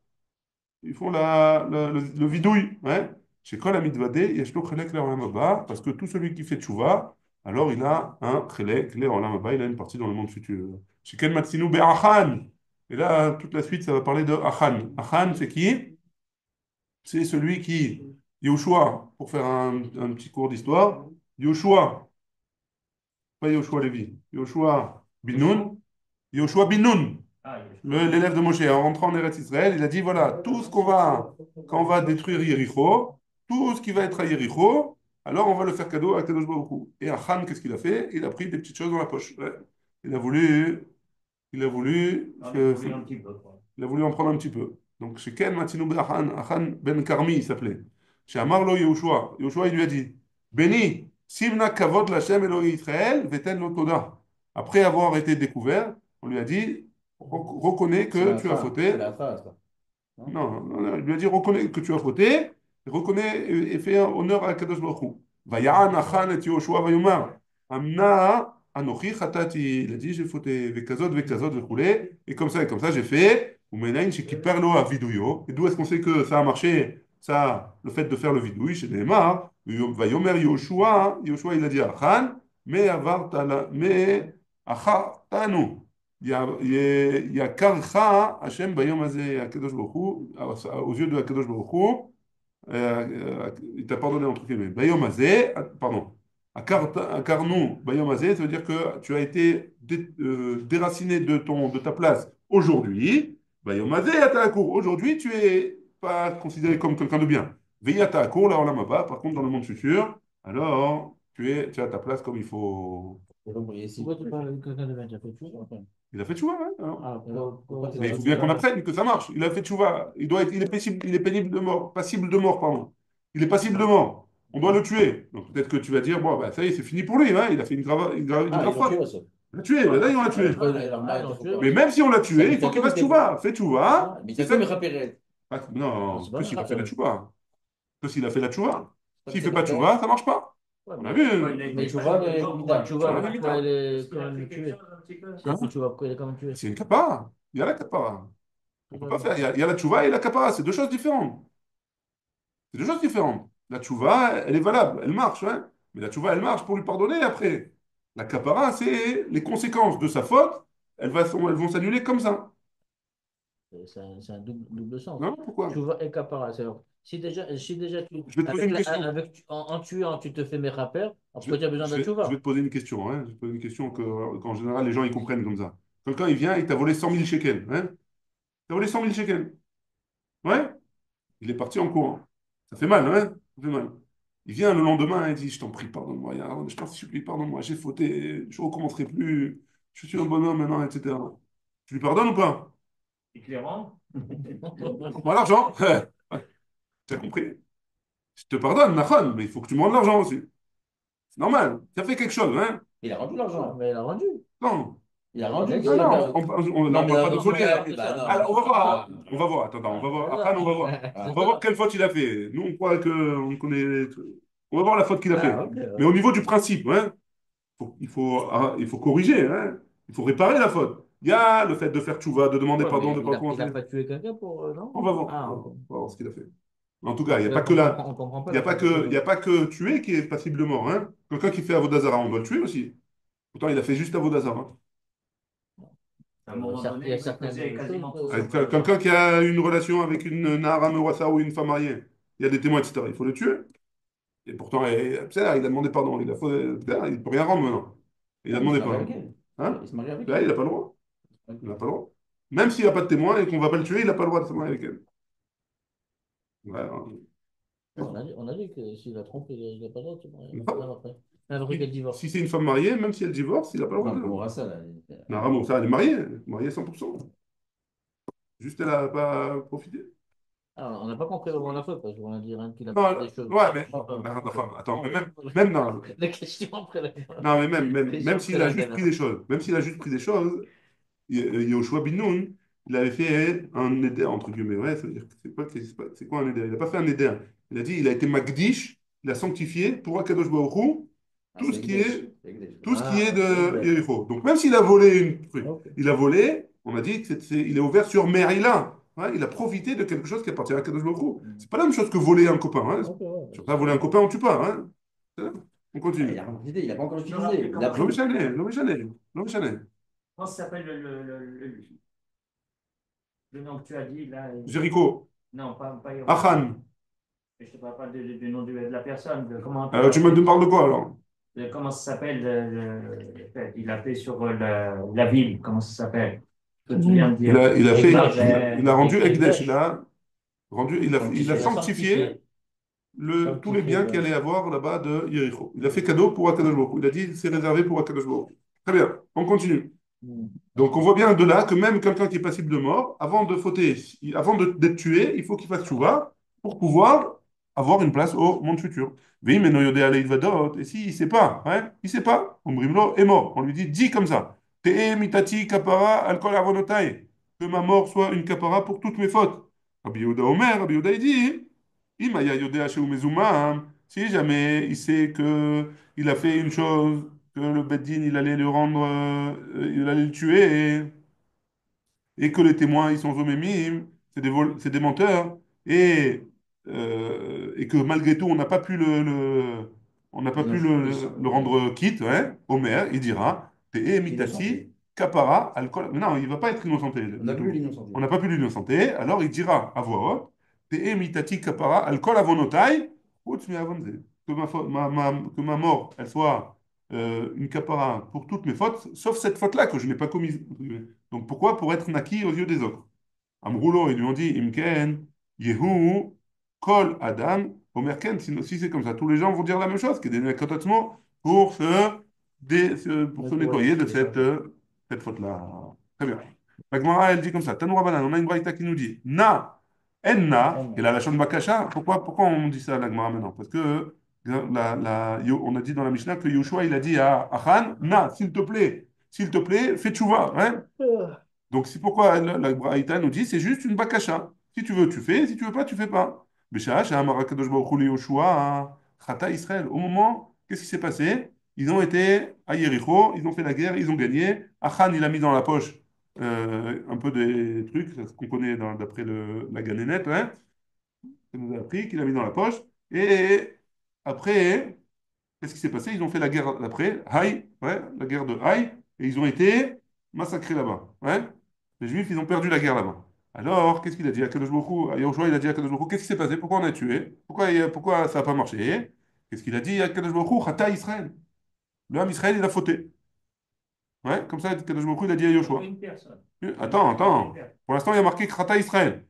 vidouille. Ouais. Chez kol amitvadé, yeshlo chelek le olam haba, parce que tout celui qui fait tchouva, alors il a un chelek le olam haba, il a une partie dans le monde futur. Sheken matzinu be'achan. Et là, toute la suite, ça va parler de Achan. Achan, c'est qui? C'est celui qui, Yoshua, pour faire un petit cours d'histoire, Yoshua, pas Yoshua Lévi, Yoshua Binoun, Yoshua Binoun, l'élève de Moshe, en rentrant en Eretz Israël, il a dit voilà, quand on va détruire Yéricho, tout ce qui va être à Yéricho, alors on va le faire cadeau à Kadosh Baruch Hu. Et Achan, qu'est-ce qu'il a fait? Il a pris des petites choses dans la poche. Ouais. Il a voulu, il a voulu, il a voulu en prendre un petit peu. Donc, chez Ken Matinu ben Achan ben Karmi, il s'appelait. Chez Amarlo Yehoshua, Yehoshua, il lui a dit Béni, Simna Kavod Lachem Elohim Israël, Veten lo Toda. Après avoir été découvert, on lui a dit reconnais C'est que la tu as fin. fauté. C'est la fin, ça. Non? Non, non, non, il lui a dit reconnais que tu as fauté, reconnais et fais honneur à Kadosh Baruch Hu. Vaya'an Achan et Yehoshua vayomar. Amna Anochi Chatati. Il a dit j'ai fauté, vekazot, vechoulé. Et comme ça, j'ai fait. Umenain shekiperlo avidouyo. Et d'où est-ce qu'on sait que ça a marché? Ça, le fait de faire le vidouille chez Neymar. Vayomer Yehoshua. Yehoshua, il a dit à Achan, mais avartala, mais achartanu. Yakarcha Hashem bayom hazeh Akadosh Baruch Hu, aux yeux de Akadosh Baruch Hu, il t'a pardonné entre guillemets. Bayom hazeh, pardon. Akarnu bayom hazeh, ça veut dire que tu as été déraciné de ta place aujourd'hui. Bayom hazeh ata'akur. Aujourd'hui, tu es pas considéré comme quelqu'un de bien. Veillata ata'akur, là, olam haba. Par contre, dans le monde futur, alors, tu as ta place comme il faut. Pourquoi tu parles de quelqu'un de bien? Tu as fait tout? Enfin, Il a fait tchouva, ouais. Alors. ah, pourquoi tu Mais il vas faut bien dire qu'on là? apprenne que ça marche. Il a fait tchouva. Il est pénible de mort, passible de mort, pardon. Il est passible de mort. On doit le tuer. Donc peut-être que tu vas dire, bon, bah, ça y est, c'est fini pour lui. Hein. Il a fait une Ah, grave ils l'ont tué faute. aussi. On l'a tué, là, on l'a tué. Pourquoi ils l'ont pas tué? Mais même si on l'a Ça, tué, mais il faut t'as qu'il comme fasse t'es- tchouva. Fais Ah, tchouva. mais C'est t'as ça. comme rappeler. Non, C'est que pas s'il a grave, fait la ça. tchouva. Que s'il a fait la tchouva. Pas que S'il c'est fait pas pas tchouva, ça marche pas. Ouais, On a vu. mais tu vois, tu vois, Ouais, mais pourquoi il est quand même tué? Si hein. tu vois pourquoi il est quand même tué. C'est une kapara. Il y a la kapara. On peut Pourquoi pas non? faire. Il y a la tchouva et la kapara. C'est deux choses différentes. C'est deux choses différentes. La tchouva, elle est valable, elle marche, hein. Mais la tchouva, elle marche pour lui pardonner après. La kapara, c'est les conséquences de sa faute, elles vont s'annuler comme ça. C'est un double sens. Non? Tu Pourquoi? vois, et capara, si déjà Je vais te poser une question. en tuant, tu te fais mes rappeurs, alors Je pourquoi vais, tu as besoin je d'un vais- je vais tchouva? te poser une question, hein. Je vais te poser une question qu'en général, les gens, ils comprennent comme ça. Quelqu'un, il vient, il t'a volé 100 000 shekels, hein. T'as volé 100 000 shekels. Ouais? Il est parti en courant. Ça fait mal, hein? Ça fait mal. Il vient le lendemain et il dit, je t'en prie, pardonne-moi, je t'en supplie, pardonne-moi, j'ai fauté, je ne recommencerai plus, je suis un bonhomme maintenant, etc. Tu lui pardonnes ou pas? Clairement. Rends-moi l'argent. Tu as compris? Je te pardonne, Nachon, mais il faut que tu me rendes l'argent aussi. C'est normal. Ça fait quelque chose, hein? Il a rendu l'argent. Mais il a rendu. Non. Il a rendu. Non, non, là, Non, on mais parle pas de l'argent, voler. Hein. bah non, Alors, mais on va c'est voir. pas. On va voir. Attends, on va voir. C'est Après, on va voir. ça. On va voir quelle faute il a fait. Nous, on croit que on connaît. On va voir la faute qu'il a fait. Ah, ok. Mais au niveau du principe, hein, il faut corriger. Hein. Il faut réparer la faute. Il y a le fait de faire tchouva, de demander Ouais, pardon, mais de ne pas il a commencer. pas tué quelqu'un pour. Non? On va voir. Ah, On va ok. voir, on va voir ce qu'il a fait. En tout cas, il n'y a Parce pas que qu'on là. on comprend pas Il n'y a la pas fin des que, choses. il y a pas que tuer qui est passible de mort. Hein. Quelqu'un qui fait Avodazara, on doit le tuer aussi. Pourtant, il a fait juste Avodazara. À un moment Il y a donné, il certaines faisait choses. quasiment tout Avec sauf. quelqu'un qui a une relation avec une Nahara Mewassa ou une femme mariée, il y a des témoins, etc. Il faut le tuer. Et pourtant, il a demandé pardon. Il ne peut rien rendre maintenant. Il a Il se demandé marie pardon. avec elle. Hein? Il se marie avec Là, il elle. n'a pas le droit. Il n'a pas le droit. Même s'il n'y a pas de témoin et qu'on ne va pas le tuer, il n'a pas le droit de se marier avec elle. Ouais, On a dit que s'il a trompé, il n'a pas le droit de se marier. non. Même après. Même après qu'elle divorce. Si c'est une femme mariée, même si elle divorce, il n'a pas le droit Non, de. comment ça, là? Nahara Mewassa, elle est mariée 100%. Juste, elle n'a pas profité. Alors, on n'a pas compris vraiment la faute, parce qu'on a dit rien qu'il a Non, fait des choses. ouais, mais. Enfin, Enfin, attends, mais même non. la question après la. Non, mais Question même après s'il a la juste pris des choses, même s'il a juste pris des choses, Yoshua bin Nun, il avait fait un éder, entre guillemets. Ouais, ça veut dire que c'est quoi un éder? Il n'a pas fait un éder. Il a dit, il a été Magdish, il a sanctifié pour Akadosh Baruch Hu, Ah, tout ce c'est qui Ekdesh. est, C'est Ekdesh. tout ce qui est Ah, c'est de Ekdesh. Yericho. Donc même s'il a volé une truc, Ok. il a volé, on a dit il est ouvert sur Merila. Ouais, il a profité de quelque chose qui appartient à Akadosh Baruch Hu. C'est pas la même chose que voler un copain. Hein. Ok, ouais. Tu vas pas voler un copain, on tue pas. Hein. On Ah, continue. il a pas profité, il n'a pas encore Je me utilisé. rappelle Il comment a ça L'homme pris. échané, l'homme échané, l'homme échané. comment ça s'appelle le nom que tu as dit là? Jéricho, Non, pas Yericho. Achan. Je ne te parle pas du nom de la personne. Comment, Tu me parles de quoi alors? comment ça s'appelle il a fait sur la ville. Comment ça s'appelle? Que tu viens de dire. Il a rendu Ekdesh, il a Il a sanctifié tous les sanctifié biens qu'il allait avoir là-bas de Jéricho. Il a fait cadeau pour Akadosh Baruch Hu. Il a dit c'est réservé pour Akadosh Baruch Hu. Très bien, on continue. Donc on voit bien de là que même quelqu'un qui est passible de mort, avant de fauter, d'être tué, il faut qu'il fasse tchouva pour pouvoir avoir une place au monde futur. Oui, mais no yodea leidvadot. Et s'il ne sait pas, hein, il ne sait pas, Ombrimlo est mort. On lui dit, dis comme ça. Te'e mitati kapara al kol avonotai. Que ma mort soit une kapara pour toutes mes fautes. Rabbi Yehuda Omer, Rabbi Yehuda il dit, Imaya yodea sheu mezumam. Si jamais il sait que il a fait une chose que le Beddin, il allait le rendre, il allait le tuer, et que les témoins, ils sont zomémim, c'est des menteurs, et que malgré tout, on n'a pas pu on n'a pas pu le rendre quitte, hein, Omer, il dira, Te'e mitasi, Innocenté. kapara, alcool. Non, il ne va pas être innocenté On n'a du plus tout. l'innocenté. On n'a pas pu l'innocenter, alors il dira à voix haute, Te'e mitati, kapara, alcool avonotai, chutz mi avonze. Que ma mort, elle soit une capara pour toutes mes fautes, sauf cette faute-là que je n'ai pas commise. Donc pourquoi? Pour être naquis aux yeux des autres. Amroulo, ils lui ont dit, Imken, Yehu, Kol, Adam, Omerken, si c'est comme ça, tous les gens vont dire la même chose, que des Nakotatsmo, pour pour se nettoyer de cette faute-là. Très bien. La Gemara, elle dit comme ça, Tanoura Banan, on a une braïta qui nous dit, Na, Enna, et la Lachon Bakasha, pourquoi on dit ça, la Gemara maintenant? Parce que on a dit dans la Mishnah que Yoshua, il a dit à Achan, Na, s'il te plaît, fais tchouva, hein? Donc, c'est pourquoi la Braïta nous dit c'est juste une bakasha. Si tu veux, tu fais. Si tu veux pas, tu fais pas. Bécha, Shaham, Kadosh Baruch Hu, Yoshua, Chata Israël. Au moment, qu'est-ce qui s'est passé? Ils ont été à Yericho, ils ont fait la guerre, ils ont gagné. Achan, il a mis dans la poche un peu des trucs, c'est ce qu'on connaît d'après la Ganénette, hein. Ça nous a appris qu'il a mis dans la poche. Et après, qu'est-ce qui s'est passé? Ils ont fait la guerre d'après, Haï, ouais, la guerre de Haï, et ils ont été massacrés là-bas. Ouais. Les Juifs, ils ont perdu la guerre là-bas. Alors, qu'est-ce qu'il a dit à Kadosh Baruch Hu? À Yahushua, il a dit à Kadosh Baruch Hu, qu'est-ce qui s'est passé? Pourquoi on a tué? Pourquoi ça n'a pas marché? Qu'est-ce qu'il a dit à Kadosh Baruch Hu? Chata Israël. Le Ham Israël, il a fauté. Ouais, comme ça, Kadosh Baruch Hu, il a dit à Yahushua. Une personne. Attends. Pour l'instant, il y a marqué Chata Israël.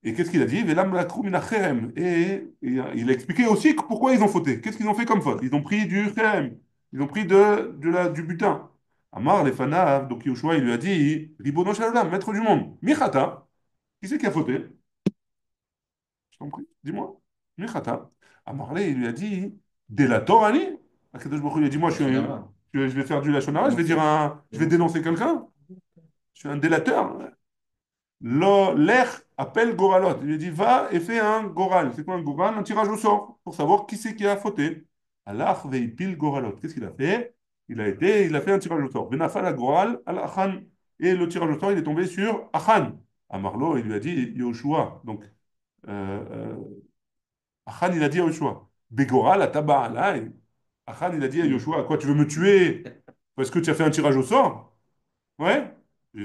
Et qu'est-ce qu'il a dit? Velam lakru min ha-cherem. Et il a expliqué aussi pourquoi ils ont fauté. Qu'est-ce qu'ils ont fait comme faute? Ils ont pris du cherem. Ils ont pris du butin. Amar les fanav, donc Yoshua, il lui a dit, Ribono Shalom, maître du monde. Michata. Qui c'est qui a fauté? Je t'en prie, dis-moi. Michata. Amarle, il lui a dit, Délator, Ali. Akadosh Baruch Hu, il a dit, moi, Lachonara. je vais faire du lachonara, je vais dénoncer quelqu'un. Je suis un délateur. L'air appelle Goralot. Il lui dit, va et fais un Goral. C'est quoi un Goral? Un tirage au sort pour savoir qui c'est qui a fauté. Allah veipil Goralot. Qu'est-ce qu'il a fait? Il a fait un tirage au sort. Benafal à Goral al Achan. Et le tirage au sort, il est tombé sur Achan. À Marlo, il lui a dit Yoshua. Donc, euh, euh, Achan, il a dit à Yoshua. Begoral à Taba. Là, Achan, il a dit à Yoshua, quoi, tu veux me tuer parce que tu as fait un tirage au sort? Ouais. Qui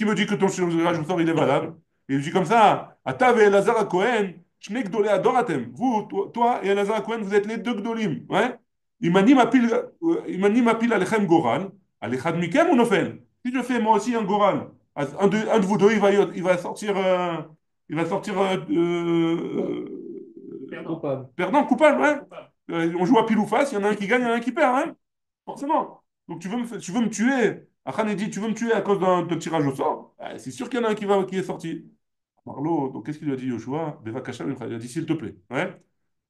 me dit que ton tirage au sort, il est valable? Et il dit comme ça, Atav et Elazar à Cohen, Shne Gdolei Adoratem. Vous, toi et Elazar à Cohen, vous êtes les deux Gdolim. Ouais. Imani mapil alechem goral, alechad mikem ou nofel. Si je fais moi aussi un goral, un de vous deux, il va sortir, Coupable. perdant, coupable, ouais. On joue à pile ou face, il y en a un qui gagne, il y en a un qui perd, hein. Forcément. Donc tu veux me tuer. Achan dit, tu veux me tuer à cause d'un tirage au sort? C'est sûr qu'il y en a un qui est sorti. Marlo, donc qu'est-ce qu'il lui a dit Yoshua? Beva Kacham, il a dit, s'il te plaît. Ouais.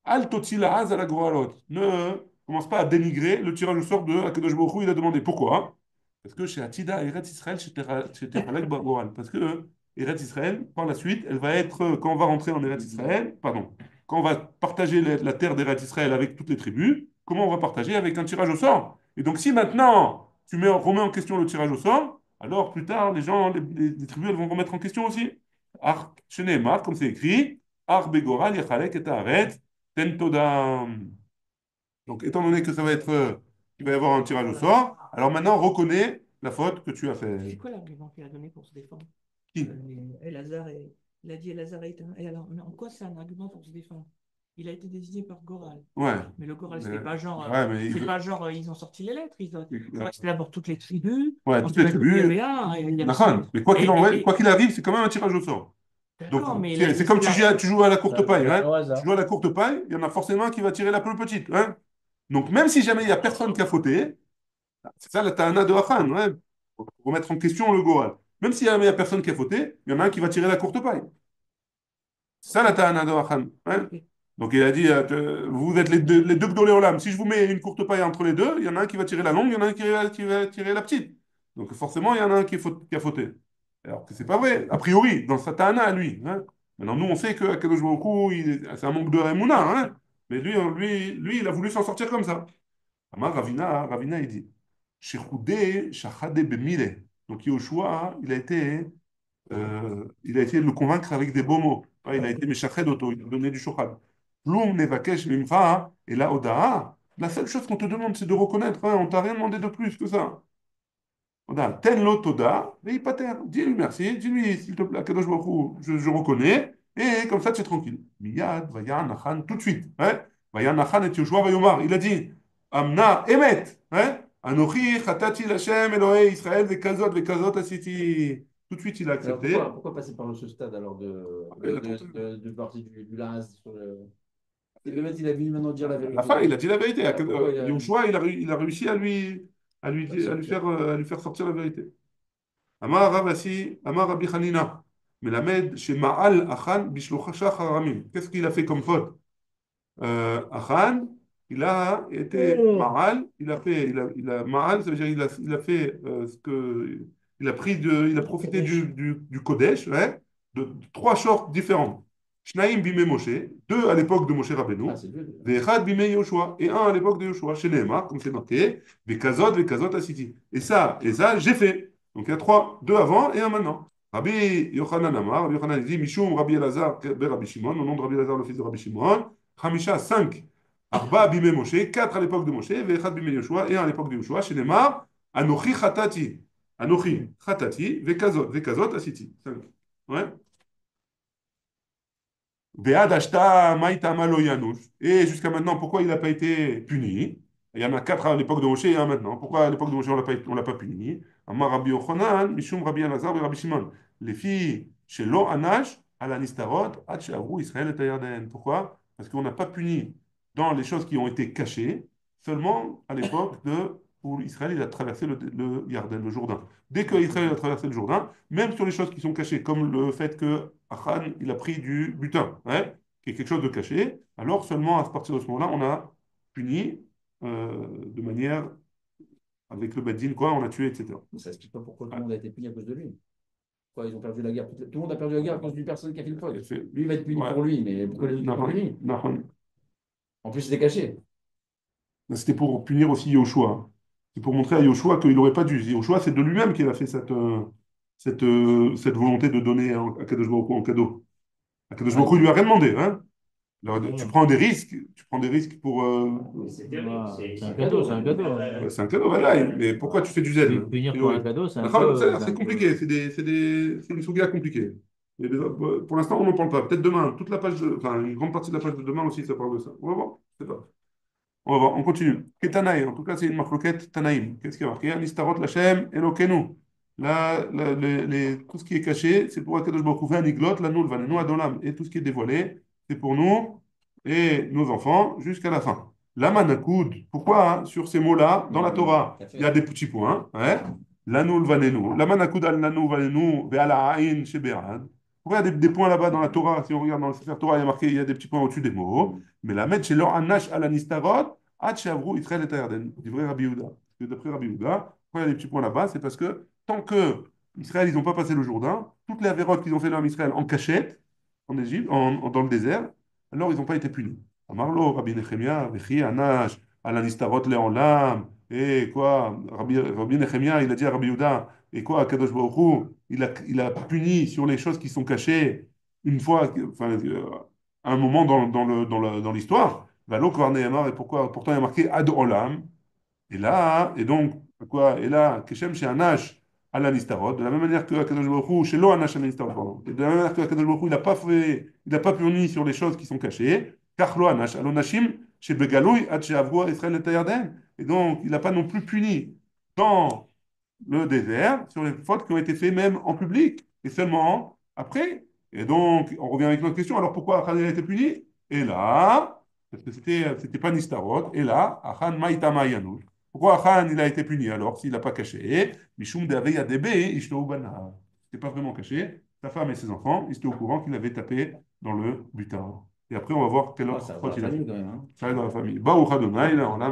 Al totzi la la goralot. Ne commence pas à dénigrer le tirage au sort de Akadosh Baruch Hu. Il a demandé pourquoi. Parce que chez Atida, Eretz Israël, chez Teralek Goral. Parce que Eretz Israël, par la suite, elle va être, quand on va rentrer en Eretz Israël, pardon, quand on va partager la terre d'Eretz Israël avec toutes les tribus, comment on va partager avec un tirage au sort? Et donc, si maintenant remets en question le tirage au sort, alors plus tard, les gens, les tribus, elles vont remettre en question aussi. Ar, chez Nehemar, comme c'est écrit, Ar Begoral, Yachalek et Taaret. Tentoda. Donc, étant donné que ça va être, il va y avoir un tirage au sort, alors maintenant, reconnais la faute que tu as C'est fait. quoi l'argument qu'il a donné pour se défendre? Qui? Elazar, il a dit Elazar est un. Et alors, mais en quoi c'est un argument pour se défendre? Il a été désigné par Goral. Ouais. Mais le Goral, Mais- c'était pas genre. ouais, mais C'est pas genre, ils ont sorti les lettres. ouais, C'était d'abord toutes les tribus. toutes les Ensuite, il y tribus. avait un. Il y avait Nachan. Mais quoi qu'il et, en et- quoi et- qu'il arrive, c'est quand même un tirage au sort. Donc, D'accord, mais c'est comme tu joues à la courte paille. C'est Hein. au Tu hasard. joues à la courte paille, il y en a forcément un qui va tirer la plus petite. Hein. Donc, même si jamais il n'y a personne qui a fauté, c'est ça la ta'ana de Achan. Ouais. Pour remettre en question le Goral. Même si jamais il n'y a personne qui a fauté, il y en a un qui va tirer la courte paille. C'est ça la ta'ana de Achan. Hein. Ok. Donc il a dit, vous êtes les deux Gdolé Olam. Si je vous mets une courte paille entre les deux, il y en a un qui va tirer la longue, il y en a un qui va tirer la petite. Donc forcément, il y en a un qui a fauté. Alors que c'est pas vrai, a priori, dans sa ta'ana à lui. Hein. Maintenant, nous, on sait que Akadosh Baruch Hu, c'est un manque de Emouna. Hein. Mais lui, il a voulu s'en sortir comme ça. Amar Ravina, il dit, Shechoudé, Shachade Bemile. Donc Yoshua, il a été le convaincre avec des beaux mots. Ouais, il a été Meshached Oto, il a donné du shochad. Plum nevakesh mimcha, et la odaa. La seule chose qu'on te demande, c'est de reconnaître. Hein, on t'a rien demandé de plus que ça. Oda, ten lo toda, et pater. Dis-lui merci, dis-lui, s'il te plaît, Kadosh Baruch Hu, je reconnais, et comme ça, tu es tranquille. Miyad, vayan achan, tout de suite. Hein? Vayan achan et Yoshua vayomar. Il a dit, Amna, emet. Hein? Anochi, chatati l'Hashem, Elohei, Israël, vekazot asiti. Tout de suite, il a Alors accepté. pourquoi passer par ce stade alors de partie du Laz sur le... Le mec, il a vu maintenant dire la À vérité. la fin, il a dit la vérité. Ah, pourquoi Yoshua, il a réussi à lui faire sortir la vérité. Amar Ravasi, Amar Rabbi Hanina, Melamed, chez Ma'al Achan, Bishlochashach Haramim. Qu'est-ce qu'il a fait comme faute? Achan, il a été Ma'al, Ma'al, ça veut dire il a fait il a profité du Kodesh, ouais, de trois shorts différents. Shnaim bimei Moshe, deux à l'époque de Moshe Rabbeinu, Ah, c'est Dieu. Ve'echad bimei Yoshua, et un à l'époque de Yoshua, chez Nehemar, comme c'est marqué, Ve'kazot asiti. Et ça, j'ai fait. Donc il y a trois, deux avant et un maintenant. Rabbi Yochanan Amar, Rabbi Yochanan dit, Mishum Rabbi Elazar, Rabbi Shimon, au nom de Rabbi Elazar, le fils de Rabbi Shimon, Hamisha, 5. Arba bimei Moshe, 4 à l'époque de Moshe, Ve'echad bimei Yoshua, et un à l'époque de Yoshua, chez Nehemar, Anochi Chatati. Anochi Chatati, Ve'kazot asiti. 5. Ouais. Ve'ad ashta maïta malo yanush. Et jusqu'à maintenant, pourquoi il n'a pas été puni? Il y en a 4 à l'époque de Moshe et un maintenant. Pourquoi à l'époque de Moshe on l'a pas puni? Amar Rabbi Yochanan, Mishum Rabbi Elazar et Rabbi Shimon. Les filles chez Lo Anash, à la Nistarot, Ad She'avru Israël et Yarden. Pourquoi? Parce qu'on n'a pas puni dans les choses qui ont été cachées, seulement à l'époque où Israël il a traversé le Yarden, le Jourdain. Dès qu'Israël a traversé le Jourdain, même sur les choses qui sont cachées, comme le fait que Achan il a pris du butin, hein, qui est quelque chose de caché, alors seulement à partir de ce moment-là, on a puni de manière avec le Beddin, quoi, on l'a tué, etc. Mais ça explique pas pourquoi tout le monde a été puni à cause de lui. Pourquoi ils ont perdu la guerre. Tout le monde a perdu la guerre à cause d'une personne qui a fait une faute. Lui, il va être puni Ouais. pour lui, mais pourquoi les autres sont pas punis? En plus, c'était caché. C'était pour punir aussi Yoshua. C'est pour montrer à Yoshua qu'il n'aurait pas dû. Yoshua, c'est de lui-même qu'il a fait cette volonté de donner à Kadosh Baruch Hu en cadeau. À Kadosh Baruch Hu, il lui a rien demandé. Hein. Alors, tu prends des risques pour. C'est terrible. C'est un cadeau, c'est un cadeau. C'est un cadeau, voilà. Mais pourquoi tu fais du zèle? Punir pour un cadeau, c'est un D'accord, peu. c'est compliqué, c'est une souga compliquée. Pour l'instant, on n'en parle pas. Peut-être demain, enfin, une grande partie de la page de demain aussi, ça parle de ça. On va voir, je sais pas. On va voir, on continue. Ketanaï, en tout cas, c'est une marloquette Tanaïm. Qu'est-ce qu'il y a marqué? Anistarot Lachem Elokenu. Là, tout ce qui est caché, c'est pour Akadosh Baruch Hu, Aniglot, la Nul, Vanenu Adolam. Et tout ce qui est dévoilé, c'est pour nous et nos enfants jusqu'à la fin. La Manakoud, pourquoi hein, sur ces mots-là, dans la Torah, il y a des petits points. Ouais. La Nul, Vanenu. La Manakoud al Nanu, Vanenu, Ve'ala Ain, Sheberad. Pourquoi il y a des points là-bas dans la Torah? Si on regarde dans le Sefer Torah, il y a marqué, il y a des petits points au-dessus des mots. Mais la mettre chez leur Anash al Anistarot, Ad Shavru Israël et Yarden. Du vrai Rabbi Yehuda. Parce que d'après Rabbi Yehuda, pourquoi il y a des petits points là-bas? C'est parce que tant que Israël, ils n'ont pas passé le Jourdain, toutes les avérotes qu'ils ont fait dans Israël en cachette, en Égypte, dans le désert, alors ils n'ont pas été punis. Amarlo, Rabbi Nechemia, Vechi, Anash, al Anistarot Leolam, et quoi, Rabbi Nechemia, il a dit à Rabbi Yehuda, et quoi, Kadosh Baruch Hu, il a puni sur les choses qui sont cachées une fois, enfin, à un moment dans l'histoire. Valo Kvarnehemar, et pourquoi? Pourtant, il y a marqué Ad Olam. Et donc, quoi? Et là, Keshem chez Anash à l'Anistarot, de la même manière que Akadosh Baruch Hu, chez Lo Anash à l'Anistarot, pardon. Et de la même manière que Akadosh Baruch Hu, il n'a pas puni sur les choses qui sont cachées, car Lo Anash, Alonashim, chez Begaloui, Ad chez Avroa, Israël et Tayarden. Et donc, il n'a pas non plus puni dans le désert sur les fautes qui ont été faites même en public, et seulement après. Et donc, on revient avec notre question, alors pourquoi Achan a été puni? Et là, parce que c'était pas Nistarot, et là, Achan Maïtama Yanou. Pourquoi Achan il a été puni alors s'il n'a pas caché? Mishum Deveya Debe Ishto Bana. C'était pas vraiment caché. Sa femme et ses enfants, ils étaient au courant qu'il avait tapé dans le butin. Et après, on va voir quelle autre Ça va faute dans il la a fait. famille quand même. Hein. Ça va dans la famille. Baruch Adonai, là, on a,